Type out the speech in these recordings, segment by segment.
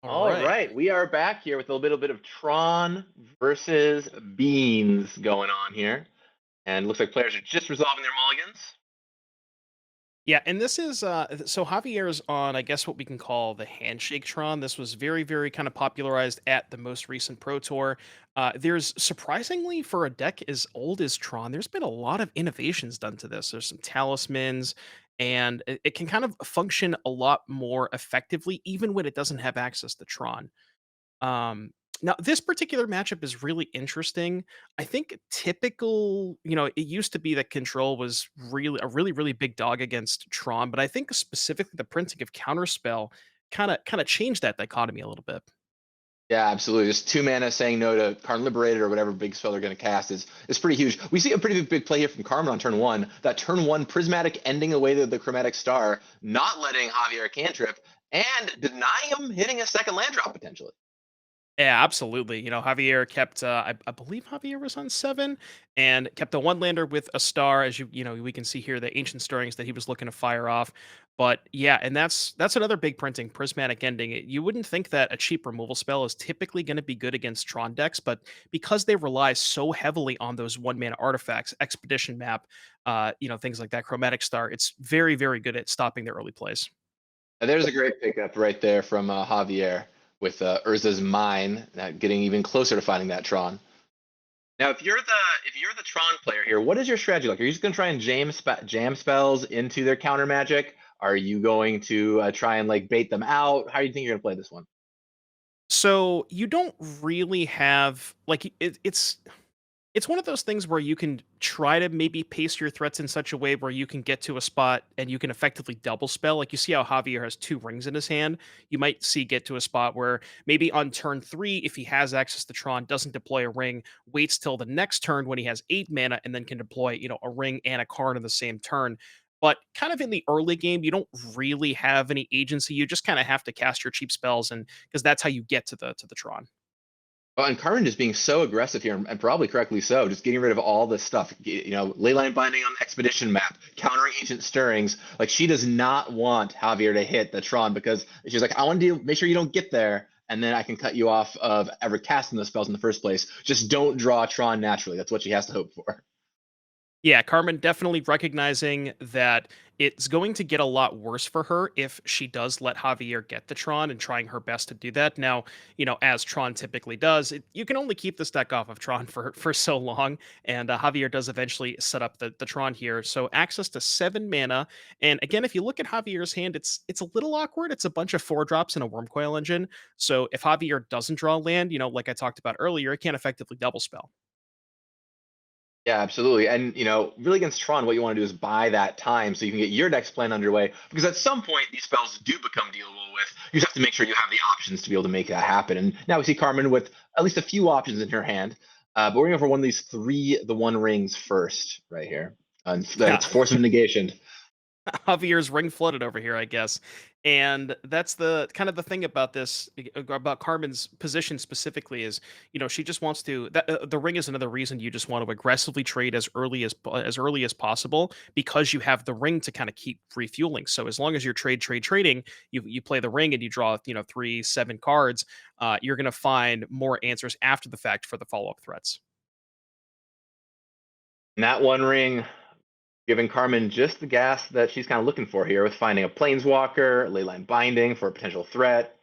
All All right. right, we are back here with a little bit of Tron versus Beans going on here, and looks like players are just resolving their mulligans. Yeah, and this is so Javier's on, I guess, what we can call the handshake Tron. This was very, very kind of popularized at the most recent Pro Tour. There's surprisingly for a deck as old as Tron, there's been a lot of innovations done to this. There's some talismans, and it can kind of function a lot more effectively, even when it doesn't have access to Tron. Um, Now this particular matchup is really interesting. I think typical, it used to be that Control was really a really, really big dog against Tron, but I think specifically the printing of Counterspell kind of changed that dichotomy a little bit. Yeah, absolutely. Just 2 mana saying no to Karn Liberated or whatever big spell they're going to cast is pretty huge. We see a pretty big play here from Carmen on turn one. That turn one prismatic ending away the chromatic star, not letting Javier cantrip, and denying him hitting a second land drop potentially. Yeah, absolutely. Javier kept, I believe Javier was on 7 and kept a one lander with a star, as we can see here, the ancient stirrings that he was looking to fire off. But yeah, and that's another big printing, prismatic ending. You wouldn't think that a cheap removal spell is typically going to be good against Tron decks, but because they rely so heavily on those one mana artifacts, expedition map, things like that, chromatic star, it's very, very good at stopping their early plays. And there's a great pickup right there from Javier with Urza's Mine, getting even closer to finding that Tron. Now, if you're the Tron player here, what is your strategy like? Are you just going to try and jam spells into their counter magic? Are you going to try and like bait them out? How do you think you're going to play this one? So you don't really have like it's one of those things where you can try to maybe pace your threats in such a way where you can get to a spot and you can effectively double spell. Like you see how Javier has two rings in his hand. You might see get to a spot where maybe on turn 3, if he has access to Tron, doesn't deploy a ring, waits till the next turn when he has 8 mana and then can deploy, a ring and a card in the same turn. But kind of in the early game, you don't really have any agency. You just kind of have to cast your cheap spells, and because that's how you get to the Tron. Well, and Carmen just being so aggressive here, and probably correctly so, just getting rid of all this stuff. Leyline binding on the expedition map, countering ancient stirrings. Like she does not want Javier to hit the Tron because she's like, I want to make sure you don't get there, and then I can cut you off of ever casting those spells in the first place. Just don't draw Tron naturally. That's what she has to hope for. Yeah, Carmen definitely recognizing that it's going to get a lot worse for her if she does let Javier get the Tron and trying her best to do that. Now, as Tron typically does, you can only keep this deck off of Tron for so long, and Javier does eventually set up the Tron here. So access to 7 mana, and again, if you look at Javier's hand, it's a little awkward. It's a bunch of 4 drops and a Wormcoil Engine. So if Javier doesn't draw land, like I talked about earlier, it can't effectively double spell. Yeah, absolutely. And really against Tron, what you want to do is buy that time so you can get your next plan underway. Because at some point, these spells do become dealable with. You just have to make sure you have the options to be able to make that happen. And now we see Carmen with at least a few options in her hand. But we're going for one of these three, the one rings first, right here. And that Yeah, it's force of negation. Javier's ring flooded over here, I guess. And that's the kind of the thing about this about Carmen's position specifically is, she just wants to the ring is another reason you just want to aggressively trade as early as possible because you have the ring to kind of keep refueling. So as long as you're trading, you play the ring and you draw, 3, 7 cards, you're going to find more answers after the fact for the follow-up threats. And that one ring giving Carmen just the gas that she's kind of looking for here with finding a planeswalker, leyline binding for a potential threat.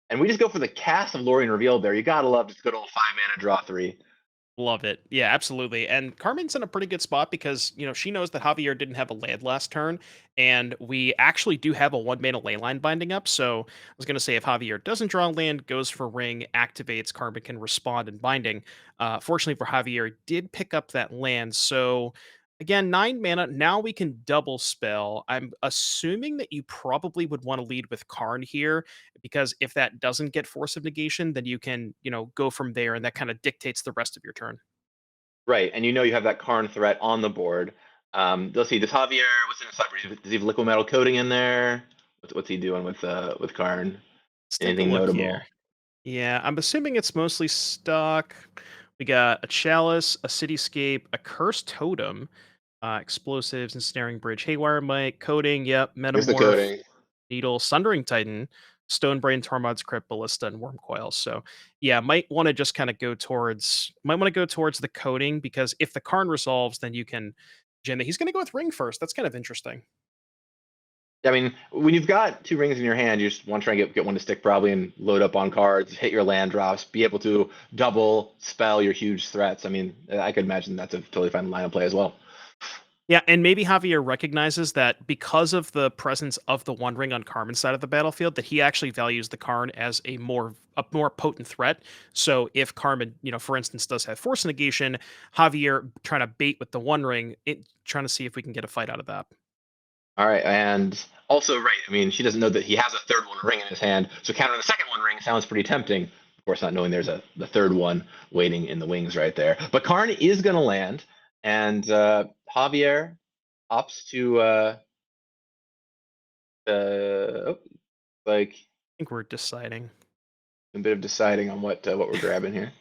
And we just go for the cast of Lorien Revealed there. You gotta love just good old 5 mana draw three. Love it. Yeah, absolutely. And Carmen's in a pretty good spot because, she knows that Javier didn't have a land last turn, and we actually do have a 1 mana leyline binding up. So I was going to say if Javier doesn't draw land, goes for ring, activates, Carmen can respond in binding. Fortunately for Javier, did pick up that land. So again, 9 mana. Now we can double spell. I'm assuming that you probably would want to lead with Karn here because if that doesn't get force of negation, then you can, go from there, and that kind of dictates the rest of your turn. Right, and you have that Karn threat on the board. Let's see, does Javier, what's in his sideboard? Does he have liquid metal coating in there? What's he doing with Karn? Let's take a Anything look here. notable? Yeah, I'm assuming it's mostly stock. We got a chalice, a cityscape, a cursed totem, explosives, and snaring bridge, haywire mite, coding. Yep, Here's the metamorph, coating. needle, sundering titan. Stonebrain, Tormod's Crypt, Ballista, and Wormcoil. So yeah, might want to just kind of go towards the coding because if the Karn resolves, then you can jam it. He's gonna go with Ring first. That's kind of interesting. I mean, when you've got two rings in your hand, you just want to try and get one to stick probably and load up on cards, hit your land drops, be able to double spell your huge threats. I mean, I could imagine that's a totally fine line of play as well. Yeah, and maybe Javier recognizes that because of the presence of the One Ring on Carmen's side of the battlefield, that he actually values the Karn as a more potent threat. So if Carmen, for instance, does have Force Negation, Javier trying to bait with the One Ring, trying to see if we can get a fight out of that. All right, and also, right, I mean, she doesn't know that he has a third one ring in his hand, so countering the second one ring sounds pretty tempting. Of course, not knowing there's the third one waiting in the wings right there. But Karn is going to land, and Javier opts to oh, like I think we're deciding. a bit of deciding on what we're grabbing here.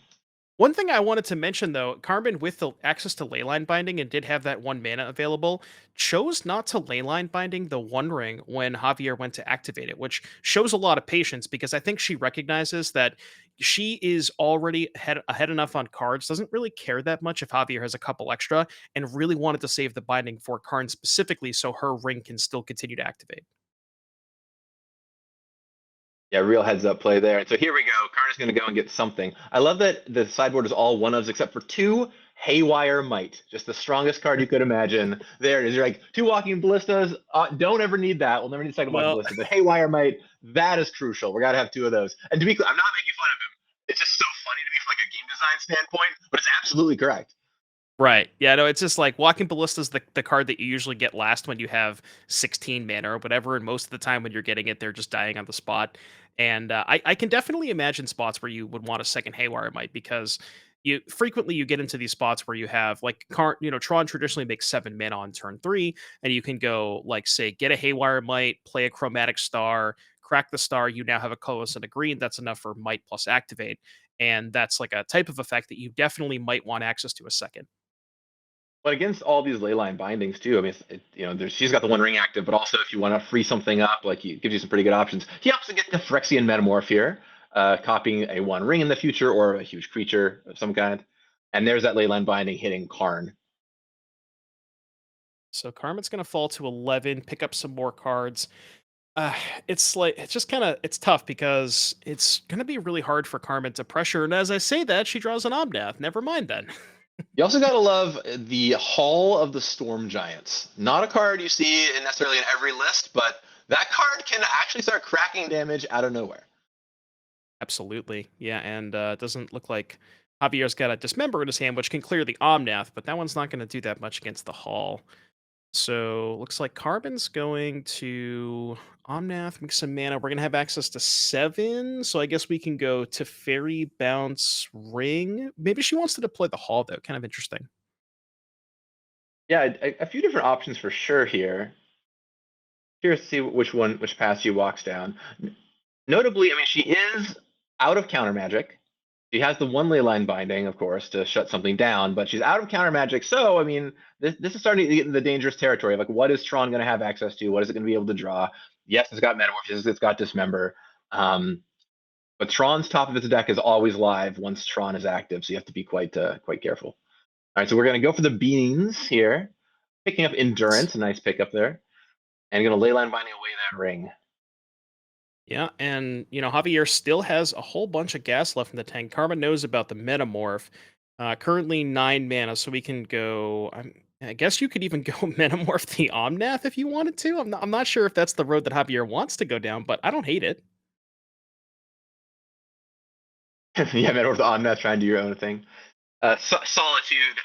One thing I wanted to mention though, Carmen with the access to leyline binding and did have that one mana available, chose not to leyline binding the One Ring when Javier went to activate it, which shows a lot of patience because I think she recognizes that she is already ahead enough on cards, doesn't really care that much if Javier has a couple extra, and really wanted to save the binding for Karn specifically so her ring can still continue to activate. Yeah, real heads up play there. And so here we go. Karn is going to go and get something. I love that the sideboard is all one ofs except for two Haywire Might. Just the strongest card you could imagine. There it is. You're like, two Walking Ballistas. Don't ever need that. We'll never need a second Walking Well, Ballista. But Haywire Might, that is crucial. We got to have two of those. And to be clear, I'm not making fun of him. It's just so funny to me from like a game design standpoint, but it's absolutely correct. right. Yeah, no, it's just like Walking Ballista's the card that you usually get last when you have 16 mana or whatever, and most of the time when you're getting it, they're just dying on the spot. And I can definitely imagine spots where you would want a second Haywire Might because you get into these spots where you have like Tron traditionally makes 7 mana on turn 3, and you can go like say get a Haywire Might, play a Chromatic Star, crack the star, you now have a colorless and a green. That's enough for Might plus activate. And that's like a type of effect that you definitely might want access to a second. But against all these leyline bindings too, I mean, she's got the One Ring active, but also if you want to free something up, like he gives you some pretty good options. He opts to get the Phyrexian Metamorph here, copying a One Ring in the future or a huge creature of some kind. And there's that leyline binding hitting Karn. So Carmen's gonna fall to 11, pick up some more cards. Uh, it's like it's just kind of it's tough because it's gonna be really hard for Carmen to pressure. And as I say that, she draws an Omnath. Never mind then. You also gotta love the Hall of the Storm Giants. Not a card you see necessarily in every list, but that card can actually start cracking damage out of nowhere. Absolutely, yeah. And it doesn't look like Javier's got a Dismember in his hand, which can clear the Omnath, but that one's not going to do that much against the Hall. So looks like Carbon's going to Omnath, make some mana. We're gonna have access to 7, so I guess we can go to Fairy Bounce Ring. Maybe she wants to deploy the Hall though. Kind of interesting. Yeah, a few different options for sure here. Curious to see which path she walks down. Notably, I mean, she is out of counter magic. She has the one ley line binding, of course, to shut something down, but she's out of counter magic. So, I mean, this is starting to get in the dangerous territory of like, what is Tron going to have access to? What is it going to be able to draw? Yes, it's got Metamorph. Yes, it's got Dismember. But Tron's top of its deck is always live once Tron is active, so you have to be quite careful. All right, so we're going to go for the beans here, picking up Endurance, a nice pickup there, and going to ley line binding away that ring. Yeah, and Javier still has a whole bunch of gas left in the tank. Carmen knows about the Metamorph. Currently 9 mana, so we can go. I guess you could even go Metamorph the Omnath if you wanted to. I'm not sure if that's the road that Javier wants to go down, but I don't hate it. Yeah, Metamorph on that, trying to do your own thing. Solitude,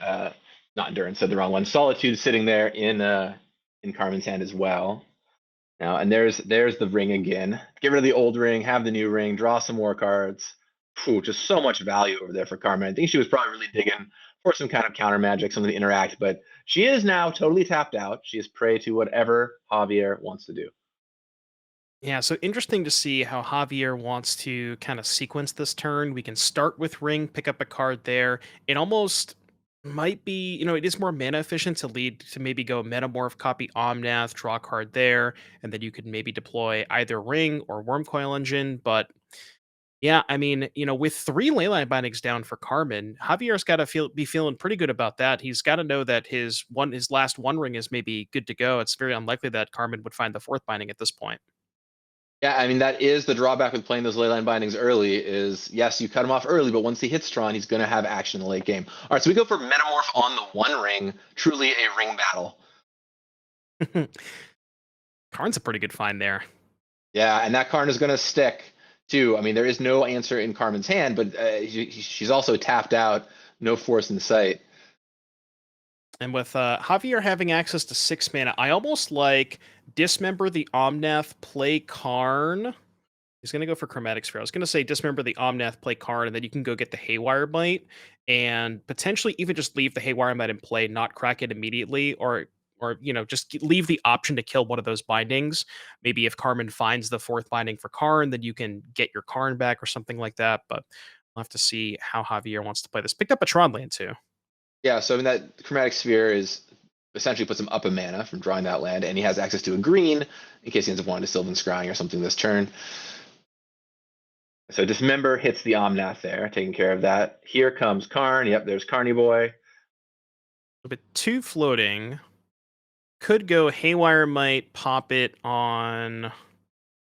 not Endurance, said the wrong one. Solitude sitting there in Carmen's hand as well. Now, and there's the ring again. Get rid of the old ring, have the new ring, draw some more cards. Phew, just so much value over there for Carmen. I think she was probably really digging for some kind of counter magic, something to interact, but she is now totally tapped out. She is prey to whatever Javier wants to do. Yeah, so interesting to see how Javier wants to kind of sequence this turn. We can start with Ring, pick up a card there. It almost Might be, it is more mana efficient to lead to maybe go Metamorph, copy Omnath, draw a card there, and then you could maybe deploy either Ring or Wormcoil Engine. But yeah, I mean, with three Leyline bindings down for Carmen, Javier's got to be feeling pretty good about that. He's got to know that his last One Ring is maybe good to go. It's very unlikely that Carmen would find the fourth binding at this point. Yeah, I mean that is the drawback with playing those leyline bindings early. Is yes, you cut him off early, but once he hits Tron, he's going to have action in the late game. All right, so we go for Metamorph on the One Ring. Truly a ring battle. Karn's a pretty good find there. Yeah, and that Karn is going to stick too. I mean, there is no answer in Carmen's hand, but she's also tapped out. No force in sight. And with Javier having access to 6 mana, I almost like Dismember the Omnath, play Karn. He's going to go for Chromatic Sphere. I was going to say Dismember the Omnath, play Karn, and then you can go get the Haywire Bite and potentially even just leave the Haywire Bite in play, not crack it immediately, or just leave the option to kill one of those bindings. Maybe if Carmen finds the fourth binding for Karn, then you can get your Karn back or something like that. But we'll have to see how Javier wants to play this. Picked up a Tron land too. Yeah, so I mean that Chromatic Sphere is essentially puts him up a mana from drawing that land, and he has access to a green in case he ends up wanting to Sylvan Scrying or something this turn. So Dismember hits the Omnath there, taking care of that. Here comes Karn. Yep, there's Carny Boy. But two floating. Could go Haywire Might, pop it on. I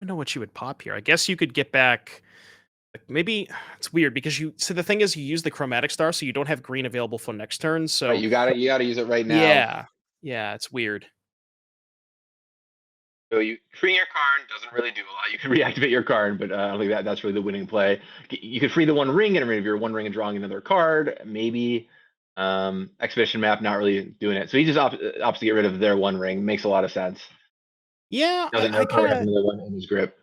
don't know what you would pop here. I guess you could get back. Maybe it's weird because so the thing is you use the Chromatic Star, so you don't have green available for next turn. Right, So you gotta use it right now. yeah, yeah, it's weird. So you freeing your Karn doesn't really do a lot. You can reactivate your Karn, but I don't think that's really the winning play. You could free the One Ring, and rid of your One Ring and drawing another card. Maybe Expedition Map not really doing it. So he just opts to get rid of their One Ring. Makes a lot of sense. Yeah, Doesn't I know Karn kind has of another one in his grip.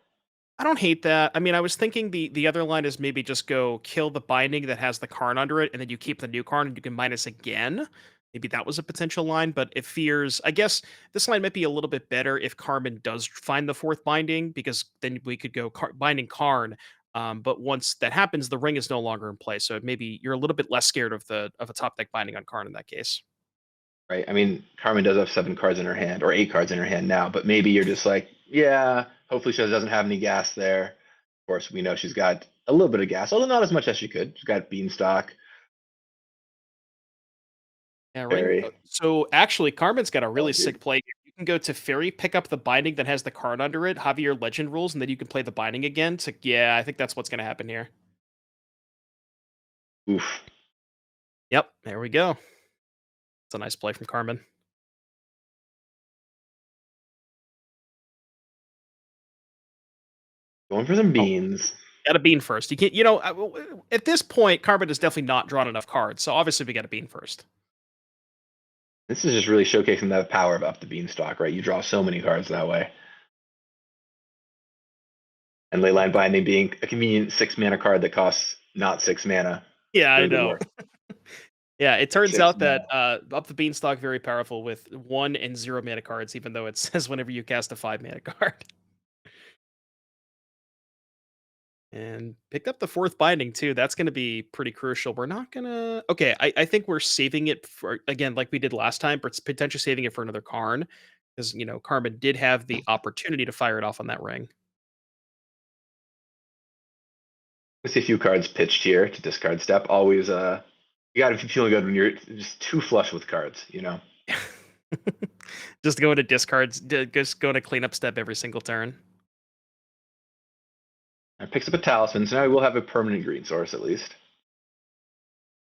I don't hate that. I mean, I was thinking the other line is maybe just go kill the binding that has the Karn under it, and then you keep the new Karn and you can minus again. Maybe that was a potential line, but it fears. I guess this line might be a little bit better if Carmen does find the fourth binding, because then we could go binding Karn. But once that happens, the ring is no longer in play, so maybe you're a little bit less scared of a top deck binding on Karn in that case. Right. I mean, Carmen does have 7 cards in her hand, or 8 cards in her hand now, but maybe you're just like, yeah, hopefully she doesn't have any gas there. Of course, we know she's got a little bit of gas, although not as much as she could. She's got Beanstalk. Yeah, ring. Very. So actually, Carmen's got a Oh, really dude. sick play. You can go to Fairy, pick up the binding that has the card under it, Javier Legend rules, and then you can play the binding again. To yeah, I think that's what's going to happen here. Oof. Yep, there we go. It's a nice play from Carmen. Going for some Oh, beans. got a bean first. You can't. At this point, Carmen has definitely not drawn enough cards, so obviously we got a bean first. This is just really showcasing the power of up the Beanstalk, right? You draw so many cards that way. And Leyline Binding being a convenient 6 mana card that costs not 6 mana. Yeah, I Really good know. work. Yeah, it turns Six out mana. that up the beanstalk very powerful with 1 and 0 mana cards, even though it says whenever you cast a 5 mana card. And picked up the fourth binding too. That's going to be pretty crucial. We're not going to. Okay, I think we're saving it for, again, like we did last time, but it's potentially saving it for another Karn. Because, Carmen did have the opportunity to fire it off on that ring. I see a few cards pitched here to discard step. Always, you got to be feeling good when you're just too flush with cards, you know? Just going to discards, just going to cleanup step every single turn. And picks up a talisman, so now we will have a permanent green source at least.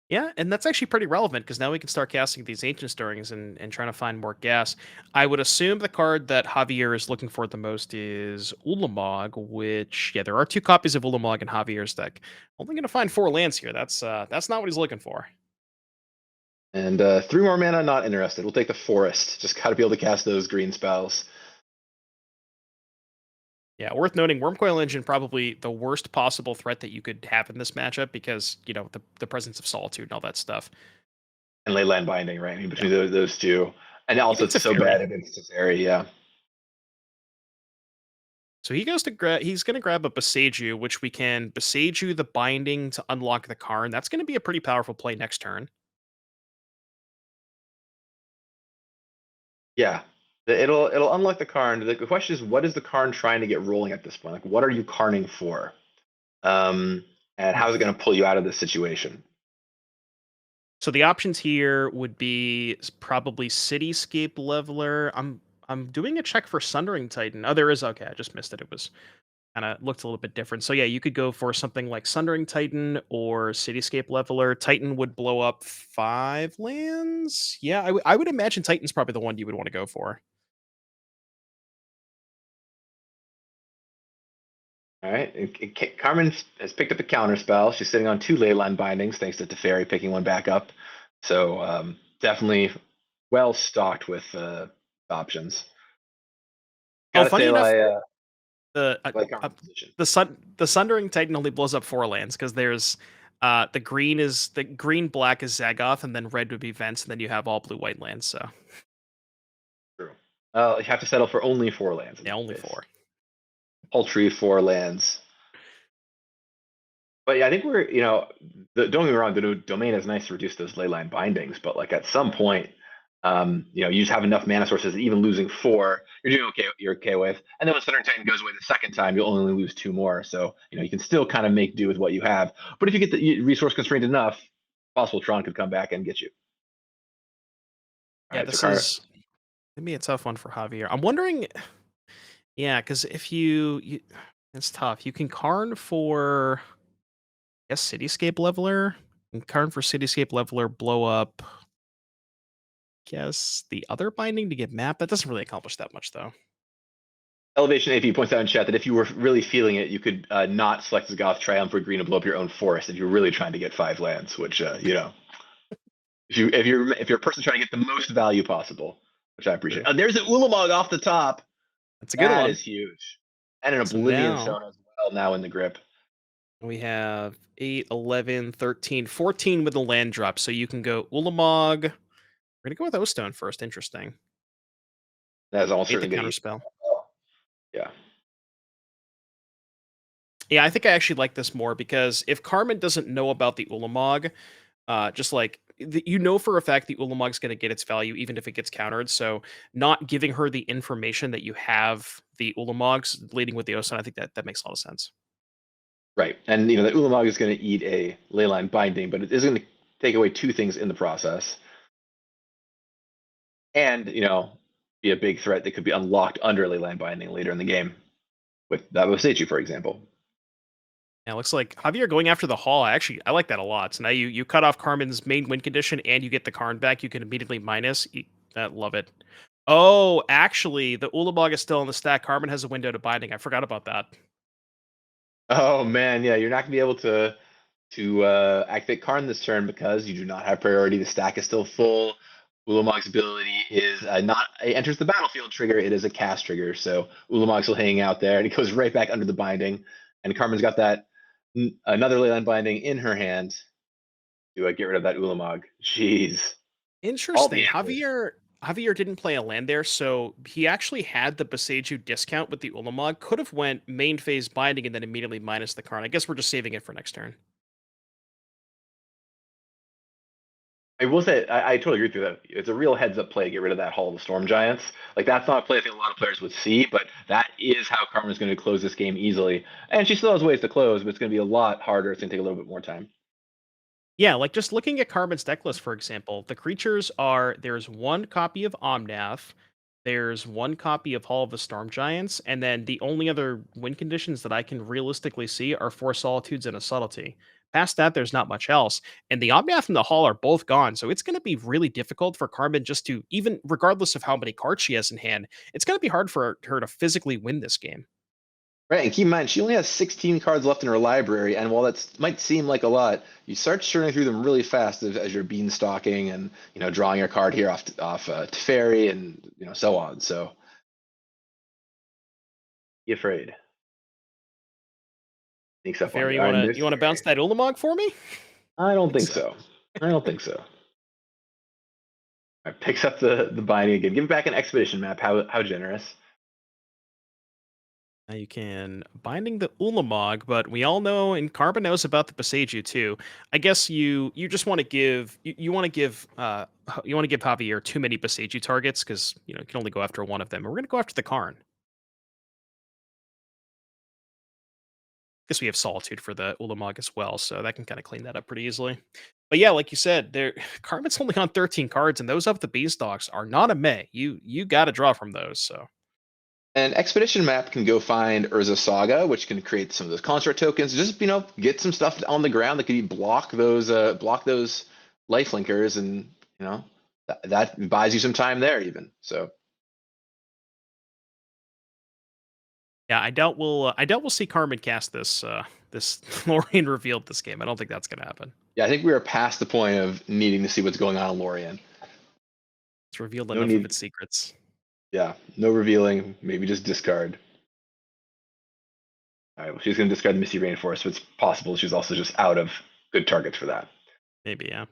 Yeah, and that's actually pretty relevant because now we can start casting these ancient stirrings and trying to find more gas. I would assume the card that Javier is looking for the most is Ulamog, which yeah, there are 2 copies of Ulamog in Javier's deck. Only going to find 4 lands here. That's not what he's looking for. And 3 more mana, not interested. We'll take the forest. Just got to be able to cast those green spells. Yeah, worth noting, Wormcoil Engine probably the worst possible threat that you could have in this matchup because the presence of Solitude and all that stuff. And Leyland Binding, right? I mean, Yeah, between those two. And also, even it's so bad Teferi. against Teferi, yeah. So he goes to he's going to grab a Beseju, which we can Beseju the binding to unlock the Karn. That's going to be a pretty powerful play next turn. Yeah. It'll unlock the Karn. The question is, what is the Karn trying to get rolling at this point? Like, what are you Karning for? Um, and how is it going to pull you out of this situation? So the options here would be probably Cityscape Leveler. I'm doing a check for Sundering Titan. Oh, there is. Okay, I just missed it. It was kind of looked a little bit different. So yeah, you could go for something like Sundering Titan or Cityscape Leveler. Titan would blow up 5 lands. Yeah, I would imagine Titan's probably the one you would want to go for. All right. Carmen has picked up a counter spell. She's sitting on 2 leyline bindings thanks to Teferi picking one back up. So definitely well stocked with options. Oh, Gotta funny say, enough, the like Carmen's position. the Sundering Titan only blows up 4 lands because there's the green black is Zagoth and then red would be Vents and then you have all blue white lands. So True. You have to settle for only 4 lands in yeah, this only case. 4. Paltry 4 lands. But yeah, I think don't get me wrong, the domain is nice to reduce those leyline bindings, but like at some point, you just have enough mana sources that even losing 4, you're okay with. And then when Thunder Titan goes away the second time, you'll only lose 2 more. So, you can still kind of make do with what you have. But if you get the resource constrained enough, possible Tron could come back and get you. All Yeah, right, so this Car is gonna be a tough one for Javier. I'm wondering, yeah, because if you it's tough. You can Karn for I guess Cityscape Leveler. And Karn for Cityscape Leveler blow up. Guess the other binding to get map. That doesn't really accomplish that much though. Elevation AP points out in chat that if you were really feeling it, you could not select the Goth Triumph or Green to blow up your own forest if you're really trying to get 5 lands, which if you're a person trying to get the most value possible, which I appreciate. True. There's an Ulamog off the top. That's a good That one. is huge, and an So Oblivion now Stone as well now in the grip. we have 8, 11, 13, 14 with the land drop. So you can go Ulamog. We're gonna go with O-Stone first. Interesting. That is almost Hate the certainly going to counter eat. spell. Yeah. Yeah, I think I actually like this more because if Carmen doesn't know about the Ulamog, just like you know for a fact the Ulamog's going to get its value even if it gets countered. So not giving her the information that you have the Ulamogs leading with the Osan, I think that makes a lot of sense. Right. And the Ulamog is going to eat a leyline binding, but it is going to take away 2 things in the process. And, be a big threat that could be unlocked under leyline binding later in the game with that Boseiju, for example. Yeah, it looks like Javier going after the Hall. I like that a lot. So now you cut off Carmen's main win condition and you get the Karn back. You can immediately minus. That love it. Oh, actually, the Ulamog is still in the stack. Carmen has a window to binding. I forgot about that. Oh man, yeah, you're not going to be able to activate Karn this turn because you do not have priority. The stack is still full. Ulamog's ability is not a enters the battlefield trigger. It is a cast trigger. So Ulamog's still hanging out there, and it goes right back under the binding. And Carmen's got that another leyline binding in her hand to get rid of that Ulamog. Jeez, all Interesting. the answers. Javier didn't play a land there, so he actually had the Boseiju discount with the Ulamog. Could have went main phase binding and then immediately minus the Karn. I guess we're just saving it for next turn. I will say I totally agree with you that it's a real heads up play to get rid of that Hall of the Storm Giants. Like that's not a play I think a lot of players would see, but that is how Carmen's going to close this game easily. And she still has ways to close, but it's going to be a lot harder. It's going to take a little bit more time. Yeah, like just looking at Carmen's deck list, for example, the creatures are there's one copy of Omnath, there's one copy of Hall of the Storm Giants, and then the only other win conditions that I can realistically see are Four Solitudes and a Subtlety. Past that, there's not much else. And the Omnath and the Hall are both gone, so it's going to be really difficult for Carmen just to, even regardless of how many cards she has in hand, it's going to be hard for her to physically win this game. Right, and keep in mind she only has 16 cards left in her library, and while that might seem like a lot, you start churning through them really fast as you're beanstalking and drawing your card here off Teferi and so on. So be afraid. Sneaks up on Fair, you. All right, and you there's want to bounce Teferi. that Ulamog for me? I don't Think think so. so. I don't think so. All right, picks up the binding again. Give it back an expedition map. How generous. Now you can binding the Ulamog, but we all know, and Carmen knows about the Boseiju too. I guess you just want to give you want to give you want to give Javier too many Boseiju targets because you can only go after one of them. And we're gonna go after the Karn. Guess we have Solitude for the Ulamog as well, so that can kind of clean that up pretty easily. But yeah, like you said, there Carmen's only on 13 cards, and those up the Beanstalks are not a May. You got to draw from those. So And Expedition Map can go find Urza Saga, which can create some of those construct tokens. Just get some stuff on the ground that can block those lifelinkers, and that buys you some time there even. So yeah, I doubt we'll see Carmen cast this Lorien revealed this game. I don't think that's gonna happen. yeah, I think we are past the point of needing to see what's going on in Lorien. It's revealed No enough of need, its secrets. yeah, no revealing. Maybe just discard. All right, well, she's going to discard the Misty Rainforest, so it's possible she's also just out of good targets for that. Maybe, yeah.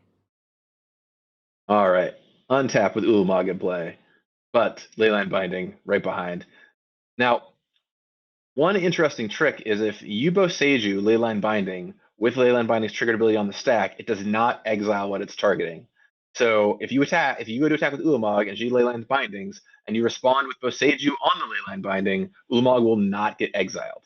All right, untap with Ulamog in play, but Leyline Binding right behind. Now, one interesting trick is if you Boseiju Leyline Binding with Leyline Binding's triggered ability on the stack, it does not exile what it's targeting. So if you go to attack with Ulamog and she Leyline Bindings, and you respond with Boseiju on the Leyline Binding, Ulamog will not get exiled.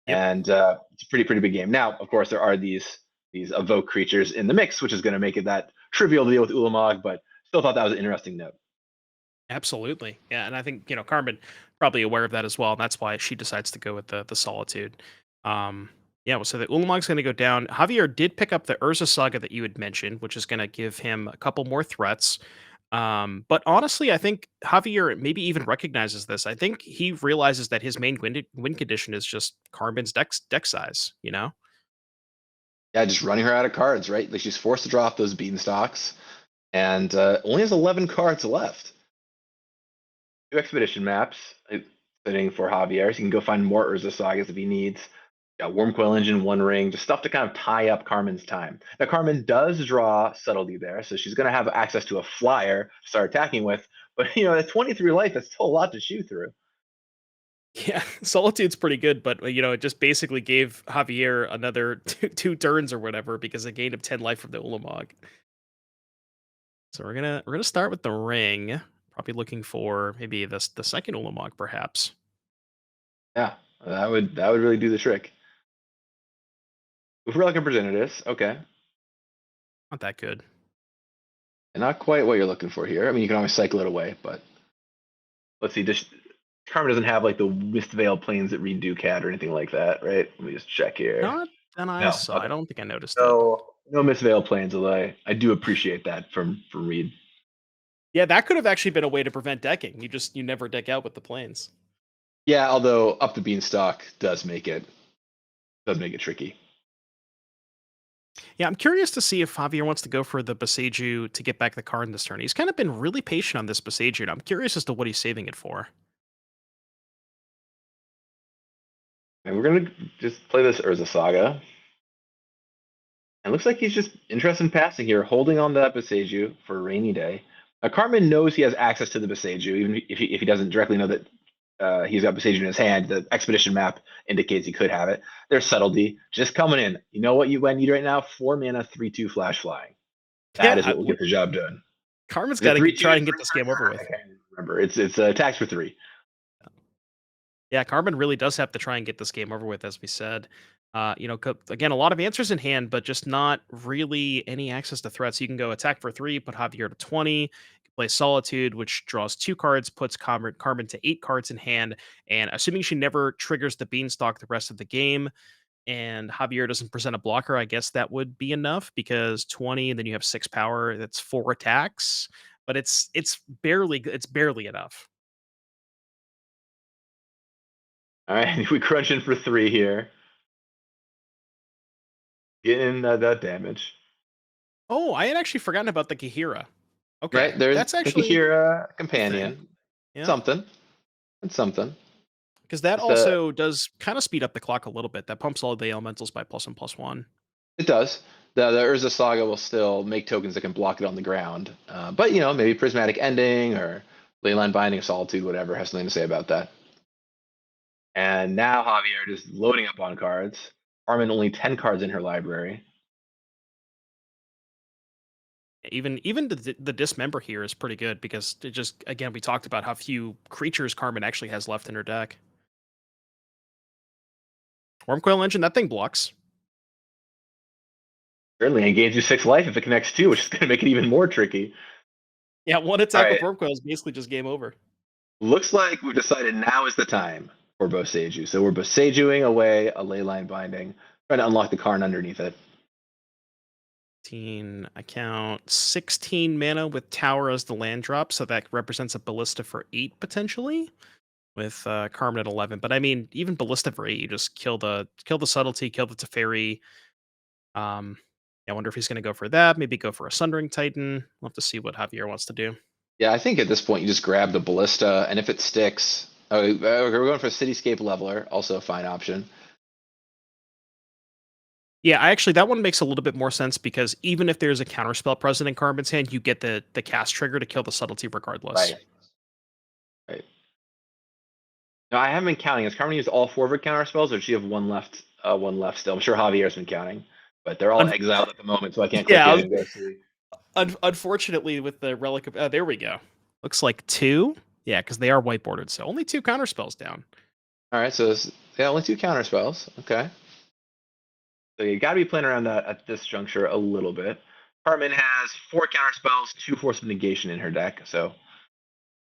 Yep. And it's a pretty big game. Now, of course, there are these evoke creatures in the mix, which is going to make it that trivial to deal with Ulamog, but still thought that was an interesting note. Absolutely. Yeah, and I think, Carmen probably aware of that as well, and that's why she decides to go with the Solitude. Yeah, well, so the Ulamog's gonna go down. Javier did pick up the Urza Saga that you had mentioned, which is gonna give him a couple more threats. But honestly, I think Javier maybe even recognizes this. I think he realizes that his main win condition is just Carmen's deck size, you know? Yeah, just running her out of cards, right? Like she's forced to drop those beanstalks, and only has 11 cards left. 2 expedition maps sitting for Javier, so he can go find more Urza Sagas if he needs. Got Wormcoil Engine, One Ring, just stuff to kind of tie up Carmen's time. Now, Carmen does draw Subtlety there, so she's going to have access to a flyer to start attacking with. But, at 23 life, that's still a lot to chew through. Yeah, Solitude's pretty good, but it just basically gave Javier another two turns or whatever because it gained him 10 life from the Ulamog. So we're gonna start with the ring. Probably looking for maybe the second Ulamog, perhaps. Yeah, that would really do the trick. If we're looking for Progenitus, okay. Not that good. And not quite what you're looking for here. I mean, you can always cycle it away, but let's see. Carmen doesn't have like the Mistveil planes that redo cat or anything like that, right? Let me just check here. Not that I No, saw. I okay. don't think I noticed it. No Mistveil planes, although I do appreciate that from Reed. Yeah, that could have actually been a way to prevent decking. You never deck out with the planes. Yeah, although up the beanstalk does make it tricky. Yeah, I'm curious to see if Javier wants to go for the Boseiju to get back the card in this turn. He's kind of been really patient on this Boseiju, and I'm curious as to what he's saving it for. And we're gonna just play this Urza Saga. And looks like he's just interested in passing here, holding on to that Boseiju for a rainy day. Now, Carmen knows he has access to the Boseiju, even if he doesn't directly know that he's got Boseiju in his hand. The expedition map indicates he could have it. There's Subtlety just coming in. You know what you need right now? 4 mana, 3/2 flash flying. That is Yeah, what will get the job done. Carmen's The got to 3/2 try is and get this game over I with. can't remember. It's attacks for 3. Yeah, Carmen really does have to try and get this game over with, as we said. Again, a lot of answers in hand, but just not really any access to threats. You can go attack for 3, put Javier to 20. You can play Solitude, which draws 2 cards, puts Carmen to 8 cards in hand. And assuming she never triggers the Beanstalk the rest of the game, and Javier doesn't present a blocker, I guess that would be enough because 20, and then you have 6 power. That's 4 attacks, but it's barely enough. All right, we crunch in for 3 here. Getting that damage. Oh, I had actually forgotten about the Kahira. Okay, Right, there's that's the actually Kahira a thing. companion. Yeah, Something. It's something. because that Just uh, also does kind of speed up the clock a little bit. That pumps all the elementals by +1/+1. it does. The Urza Saga will still make tokens that can block it on the ground. But maybe Prismatic Ending or Leyline Binding of Solitude, whatever, has something to say about that. And now Javier just loading up on cards. Carmen only 10 cards in her library. Even the dismember here is pretty good because it just again we talked about how few creatures Carmen actually has left in her deck. Wormcoil Engine, that thing blocks. Certainly, and gains you 6 life if it connects 2, which is going to make it even more tricky. Yeah, one All attack with right, Wormcoil is basically just game over. looks like we've decided now is the time for Boseiju. So we're Bosejuing away a Leyline Binding, trying to unlock the Karn underneath it. 15 account 16 mana with Tower as the land drop, so that represents a Ballista for 8 potentially. With Carmen at 11, but I mean, even Ballista for 8, you just kill the subtlety, kill the Teferi. I wonder if he's going to go for that. Maybe go for a Sundering Titan. We'll have to see what Javier wants to do. Yeah, I think at this point you just grab the Ballista, and if it sticks, we're going for Cityscape Leveler, also a fine option. Yeah, I actually that one makes a little bit more sense because even if there's a counterspell present in Carmen's hand, you get the cast trigger to kill the subtlety regardless. Right. Right. No, I haven't been counting. Has Carmen used all 4 of her counter spells, or does she have one left? One left still. I'm sure Javier's been counting, but they're all Un- exiled at the moment, so I can't click yeah, in and go see. unfortunately, with the relic of there we go. Looks like 2. Yeah, because they are whiteboarded, so only 2 counterspells down. All right, so yeah, only 2 counter spells. Okay, so you got to be playing around that at this juncture a little bit. Carmen has 4 counter spells, 2 Force of Negation in her deck, so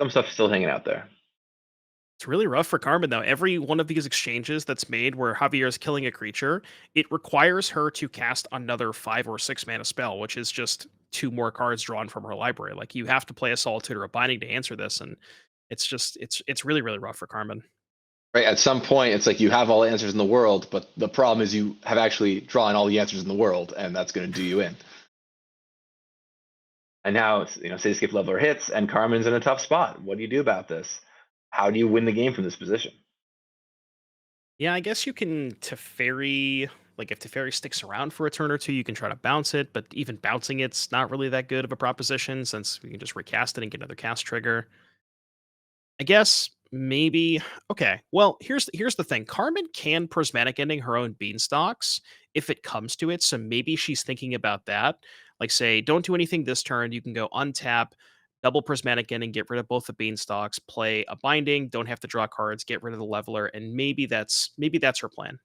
some stuff's still hanging out there. It's really rough for Carmen, though. Every one of these exchanges that's made where Javier is killing a creature, it requires her to cast another 5 or 6 mana spell, which is just 2 more cards drawn from her library. Like you have to play a Solitude or a Binding to answer this, and it's really really rough for Carmen. Right, at some point, it's like you have all the answers in the world, but the problem is you have actually drawn all the answers in the world, and that's going to do you in. And now, Cityscape Leveler hits, and Carmen's in a tough spot. What do you do about this? How do you win the game from this position? Yeah, I guess you can Teferi. Like if Teferi sticks around for a turn or two, you can try to bounce it, but even bouncing it's not really that good of a proposition since we can just recast it and get another cast trigger. I guess maybe okay. Well, here's the thing. Carmen can prismatic ending her own beanstalks if it comes to it. So maybe she's thinking about that. Like say, don't do anything this turn. You can go untap, double prismatic ending, get rid of both the beanstalks, play a binding, don't have to draw cards, get rid of the leveler, and maybe that's her plan.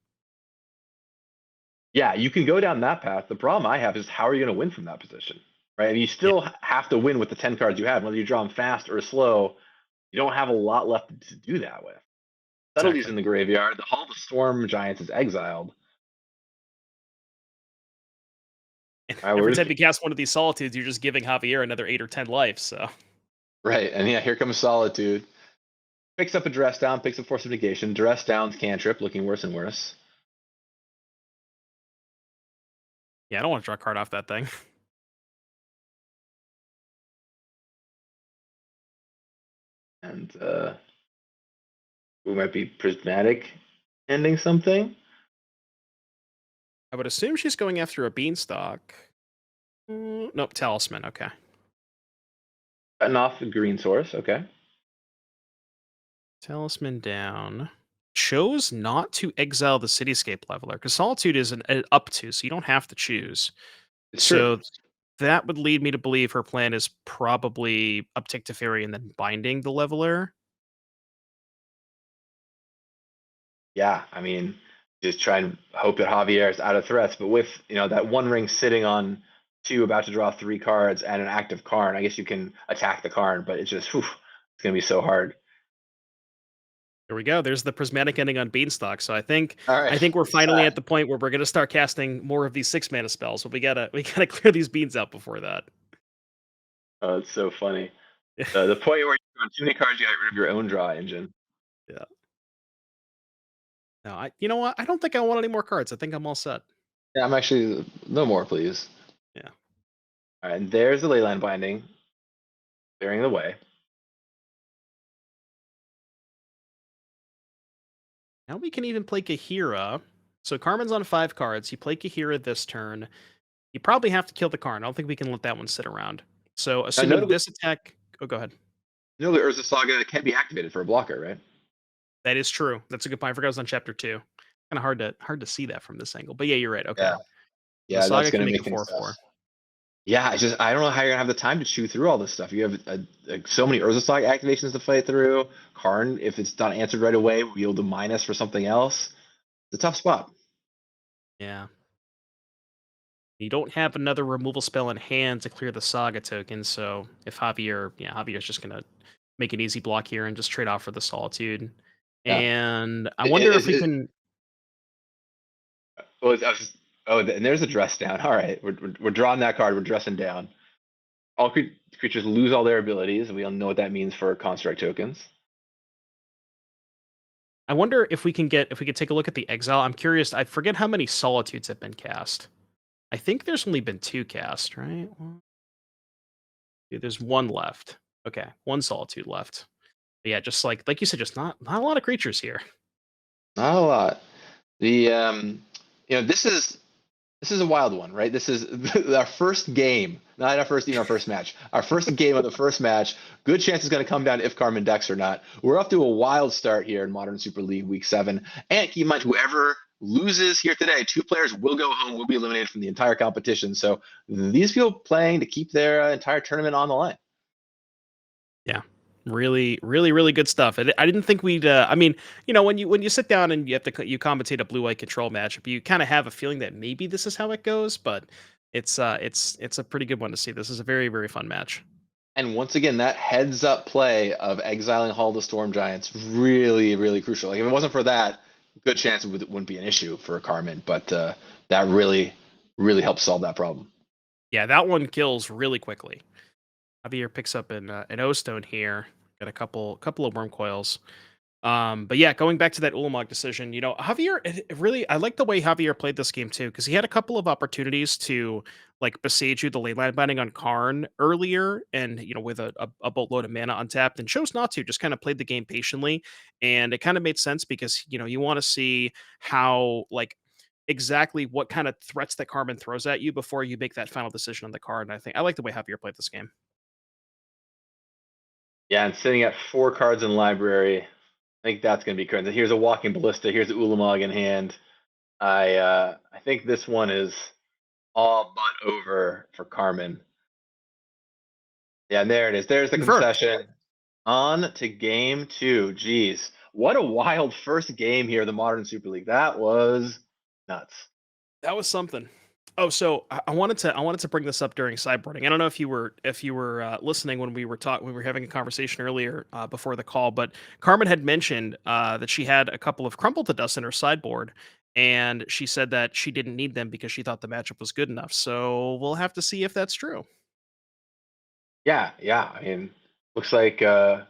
Yeah, you can go down that path. The problem I have is how are you going to win from that position? Right? And you Yeah, still have to win with the 10 cards you have, whether you draw them fast or slow. You don't have a lot left to do that with. Subtlety's exactly. in the graveyard. The Hall of the Storm Giants is exiled. And All right, every time you cast one of these solitudes, you're just giving Javier another 8 or 10 life. So right, and yeah, here comes Solitude. Picks up a Dress Down, picks up Force of Negation. Dress Down's cantrip, looking worse and worse. yeah, I don't want to draw a card off that thing. And we might be prismatic ending something. I would assume she's going after a beanstalk. Nope, talisman. Okay. Cutting off the green source, okay. Talisman down. Chose not to exile the Cityscape Leveler because Solitude is an up to, so you don't have to choose. It's true. So that would lead me to believe her plan is probably uptick to Fairy and then binding the Leveler. Yeah, I mean, just try and hope that Javier is out of threats. But with that one ring sitting on 2, about to draw 3 cards, and an active Karn, I guess you can attack the Karn, but it's just it's gonna be so hard. There we go. There's the prismatic ending on Beanstalk. So I think All right, I think we're it's finally sad. at the point where we're gonna start casting more of these 6 mana spells, but we gotta clear these beans out before that. Oh, it's so funny. The point where you're on too many cards, you got rid of your own draw engine. Yeah. No, you know what? I don't think I want any more cards. I think I'm all set. Yeah, I'm actually no more, please. Yeah. All right, and there's the Leyline Binding, clearing the way. Now we can even play Kahira. So Carmen's on 5 cards. You play Kahira this turn. You probably have to kill the Karn. I don't think we can let that one sit around. So assuming Notably, this attack. Oh, go ahead. notably, Urza Saga can be activated for a blocker, right? That is true. That's a good point. I forgot it was on chapter 2. Kinda hard to see that from this angle, but yeah, you're right, okay. Yeah, The yeah, that's Saga can gonna make make a things 4/4. tough. Yeah, I don't know how you're gonna have the time to chew through all this stuff. You have so many Urza activations to fight through. Karn, if it's not answered right away, will be able to minus for something else. It's a tough spot. Yeah. You don't have another removal spell in hand to clear the Saga token, so if Javier's just gonna make an easy block here and just trade off for the Solitude. Yeah. And I It, wonder if it, we it, can. oh, and there's a dress down. All right, we're drawing that card. We're dressing down. All creatures lose all their abilities. We all know what that means for construct tokens. I wonder if we could take a look at the exile. I'm curious. I forget how many Solitudes have been cast. I think there's only been 2 cast, right? There's 1 left. Okay, 1 Solitude left. But yeah, just like you said, just not a lot of creatures here. Not a lot. The this is a wild one, right? This is our first game, not our first, our first match. Our first game of the first match. Good chance it's going to come down to if Carmen decks or not. We're off to a wild start here in Modern Super League Week 7. And keep in mind, whoever loses here today, 2 players will go home, will be eliminated from the entire competition. So these people playing to keep their entire tournament on the line. Yeah. Really, really, really good stuff. I didn't think we'd. I mean, when you sit down and you have to you commentate a blue white control matchup, you kind of have a feeling that maybe this is how it goes. But it's a pretty good one to see. This is a very very fun match. And once again, that heads up play of exiling Hall of the Storm Giants really, really crucial. Like if it wasn't for that, good chance it wouldn't be an issue for Carmen. But that really, really helps solve that problem. Yeah, that one kills really quickly. Javier picks up an O stone here. Got a couple of worm coils. But yeah, going back to that Ulamog decision, Javier it really I like the way Javier played this game too, because he had a couple of opportunities to like besiege you the ley line binding on Karn earlier, and with a boatload of mana untapped, and chose not to, just kind of played the game patiently. And it kind of made sense because you want to see how like exactly what kind of threats that Carmen throws at you before you make that final decision on the card. And I like the way Javier played this game. Yeah, and sitting at 4 cards in library, I think that's going to be crazy. Here's a walking ballista. Here's the Ulamog in hand. I think this one is all but over for Carmen. Yeah, and there it is. There's the Confirmed. concession. On to game 2. Jeez, what a wild first game here, the Modern Super League. That was nuts. That was something. Oh, so I wanted to bring this up during sideboarding. I don't know if you were listening when we were having a conversation earlier before the call, but Carmen had mentioned that she had a couple of crumble to dust in her sideboard, and she said that she didn't need them because she thought the matchup was good enough. So we'll have to see if that's true. Yeah, yeah. I mean, looks like those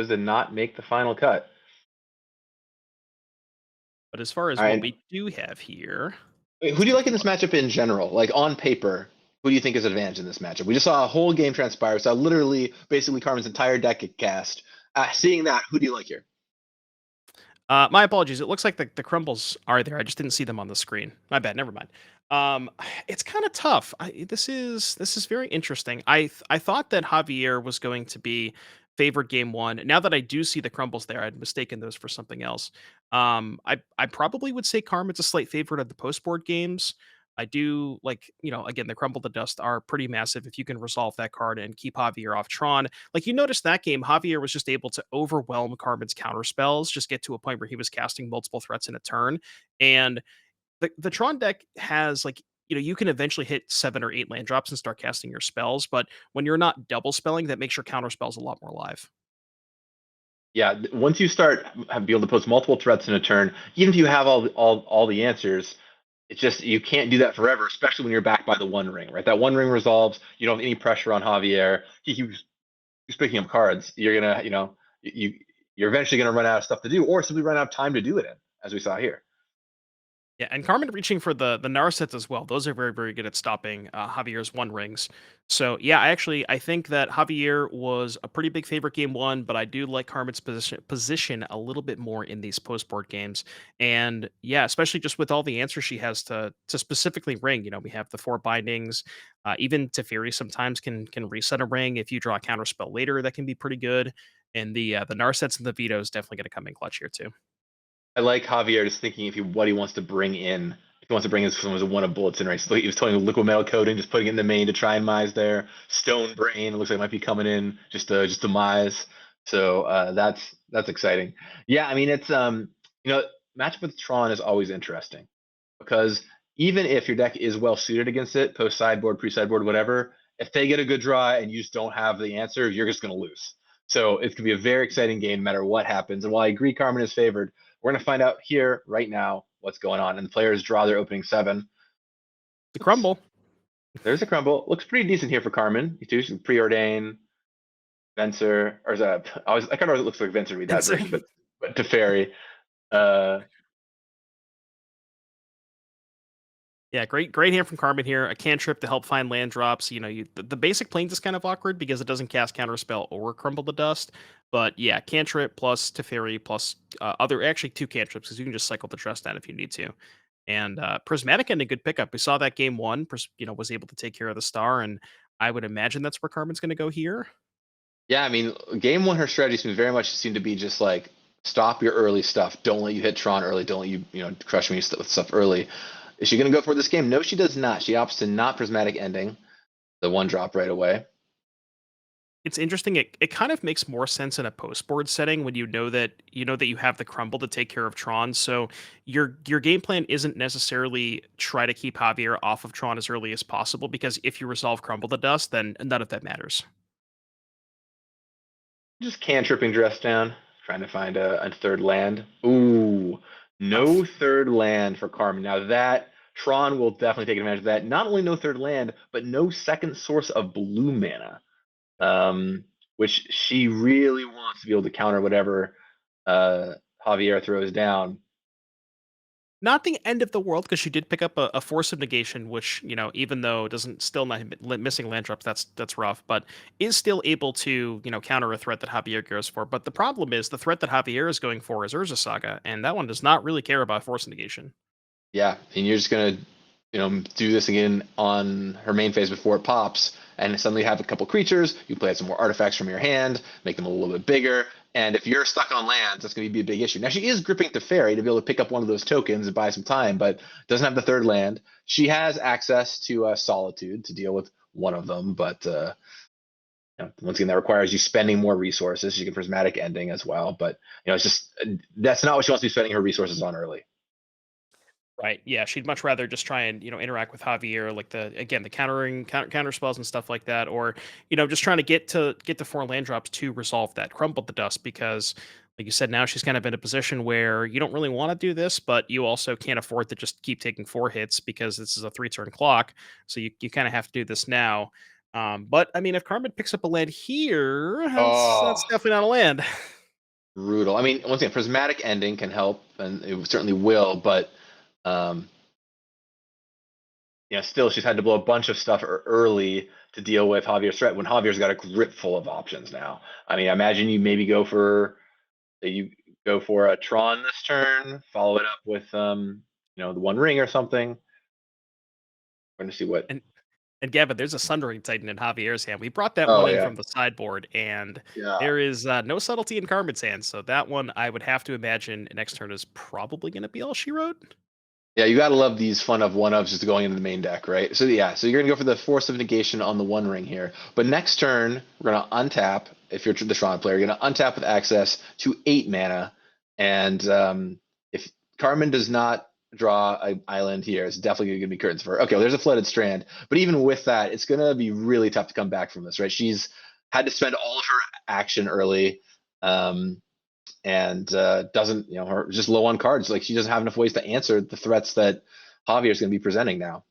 did not make the final cut. But as far as All what right. we do have here, Wait, who let's do you take like a in this look. matchup in general? Like on paper, who do you think is advantage in this matchup? We just saw a whole game transpire. We saw literally, basically Carmen's entire deck get cast. Seeing that, who do you like here? My apologies. It looks like the crumbles are there. I just didn't see them on the screen. My bad. Never mind. It's kind of tough. This is very interesting. I thought that Javier was going to be favored game 1. Now that I do see the crumbles there, I'd mistaken those for something else. I probably would say Carmen's a slight favorite of the post board games. I do like, again, the crumble to dust are pretty massive if you can resolve that card and keep Javier off Tron. Like you noticed that game, Javier was just able to overwhelm Carmen's counter spells, just get to a point where he was casting multiple threats in a turn. And the Tron deck has like, you can eventually hit 7 or 8 land drops and start casting your spells, but when you're not double spelling, that makes your counter spells a lot more live. Yeah, once you start be able to post multiple threats in a turn, even if you have all the answers, it's just you can't do that forever, especially when you're backed by the One Ring, right? That One Ring resolves. You don't have any pressure on Javier. He keeps picking up cards. You're gonna, you're eventually gonna run out of stuff to do, or simply run out of time to do it in, as we saw here. Yeah, and Carmen reaching for the Narsets as well. Those are very, very good at stopping Javier's one rings. So yeah, I think that Javier was a pretty big favorite game 1, but I do like Carmen's position a little bit more in these post board games. And yeah, especially just with all the answers she has to specifically ring. We have the 4 bindings. Even Teferi sometimes can reset a ring if you draw a counter spell later. That can be pretty good. And the Narsets and the Vito is definitely going to come in clutch here too. I like Javier just thinking what he wants to bring in. If he wants to bring in someone who's one of bullets in race. He was toying with liquid metal coating, just putting it in the main to try and mise there. Stone Brain, it looks like it might be coming in just to mise. So that's exciting. Yeah, I mean it's matchup with Tron is always interesting because even if your deck is well suited against it, post sideboard, pre sideboard, whatever, if they get a good draw and you just don't have the answer, you're just going to lose. So it's going to be a very exciting game no matter what happens. And while I agree Carmen is favored, we're going to find out here right now what's going on. And the players draw their opening 7. The crumble. There's a crumble. Looks pretty decent here for Carmen. You do some preordain, Venser, or is that I kind of it looks like Venser to be that version, but Teferi. Yeah, great hand from Carmen here. A cantrip to help find land drops. The basic planes is kind of awkward because it doesn't cast counterspell or crumble the dust. But yeah, cantrip plus Teferi plus actually 2 cantrips because you can just cycle the trust down if you need to. And Prismatic Ending, good pickup. We saw that game one. Was able to take care of the star, and I would imagine that's where Carmen's going to go here. Yeah, I mean, game 1, her strategy seems very much seem to be just like stop your early stuff. Don't let you hit Tron early. Don't let you crush me with stuff early. Is she going to go for this game? No, she does not. She opts to not Prismatic Ending the 1-drop right away. It's interesting. It kind of makes more sense in a post board setting when you know that you have the crumble to take care of Tron. So your game plan isn't necessarily try to keep Javier off of Tron as early as possible because if you resolve crumble to dust, then none of that matters. Just cantripping dress down, trying to find a third land. Ooh, no Tough. third land for Carmen. Now that Tron will definitely take advantage of that. Not only no third land, but no second source of blue mana, which she really wants to be able to counter whatever Javier throws down. Not the end of the world because she did pick up a force of negation, which even though it doesn't still not missing land drops, that's rough, but is still able to counter a threat that Javier goes for. But the problem is the threat that Javier is going for is Urza Saga, and that one does not really care about force negation. Yeah, and you're just gonna, do this again on her main phase before it pops, and suddenly have a couple creatures. You play out some more artifacts from your hand, make them a little bit bigger. And if you're stuck on lands, that's going to be a big issue. Now she is gripping Teferi to be able to pick up one of those tokens and buy some time, but doesn't have the third land. She has access to Solitude to deal with one of them, but once again, that requires you spending more resources. She can Prismatic Ending as well, but it's just that's not what she wants to be spending her resources on early. Right. Yeah, she'd much rather just try and interact with Javier, like the counter spells and stuff like that, or just trying to get to 4 land drops to resolve that crumble the dust because, like you said, now she's kind of in a position where you don't really want to do this, but you also can't afford to just keep taking 4 hits because this is a 3-turn clock, so you kind of have to do this now. But I mean, if Carmen picks up a land here, that's Oh, definitely not a land. brutal. I mean, once again, Prismatic Ending can help, and it certainly will, but um, still she's had to blow a bunch of stuff early to deal with Javier's threat when Javier's got a grip full of options now. I mean, I imagine you go for a Tron this turn, follow it up with the One Ring or something. We're going to see what. And Gavin, there's a Sundering Titan in Javier's hand. We brought that Oh one in yeah, from the sideboard, and yeah. there is no subtlety in Carmen's hand. So that one, I would have to imagine next turn is probably going to be all she wrote. Yeah, you gotta love these fun of one-ofs just going into the main deck, right? So yeah, so you're gonna go for the Force of Negation on the One Ring here. But next turn, we're gonna untap, if you're the Tron player, you're gonna untap with access to 8 mana. And if Carmen does not draw an island here, it's definitely gonna be curtains for her. Okay, well, there's a Flooded Strand. But even with that, it's gonna be really tough to come back from this, right? She's had to spend all of her action early. And doesn't her just low on cards, like she doesn't have enough ways to answer the threats that Javier is going to be presenting now.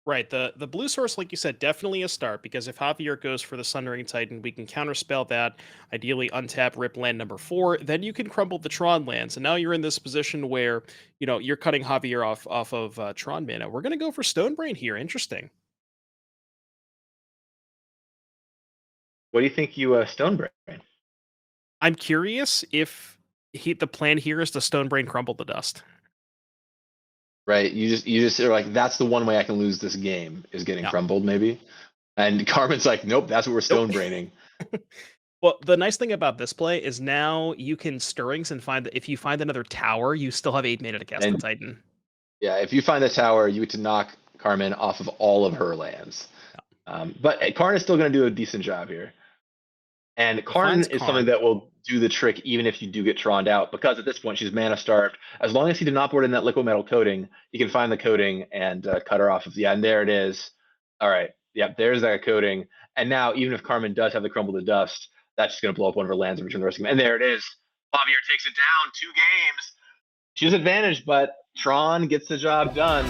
Right. The blue source, like you said, definitely a start because if Javier goes for the Sundering Titan, we can counterspell that, ideally untap rip land number 4. Then you can crumble the Tron lands. And now you're in this position where, you're cutting Javier off of Tron mana. We're gonna go for Stonebrain here. Interesting. What do you think you Stonebrain? I'm curious if the plan here is to Stonebrain crumble the dust. Right, you just are like, that's the one way I can lose this game is getting Yeah. crumbled maybe. And Carmen's like, nope, that's what we're Nope. Stonebraining. Well, the nice thing about this play is now you can Stirrings and find that if you find another tower, you still have 8 mana to cast the And Titan. yeah, if you find the tower, you get to knock Carmen off of all of her lands. But Karn is still going to do a decent job here. And He Karn finds is something Karn. that will do the trick even if you do get Troned out, because at this point she's mana starved. As long as he did not board in that liquid metal coating, he can find the coating and cut her off of and there it is. All right, yep, there's that coating. And now even if Carmen does have the crumble to dust, that's just going to blow up one of her lands and return the rest of them. And there it is. Javier takes it down 2 games. She's advantaged, but Tron gets the job done.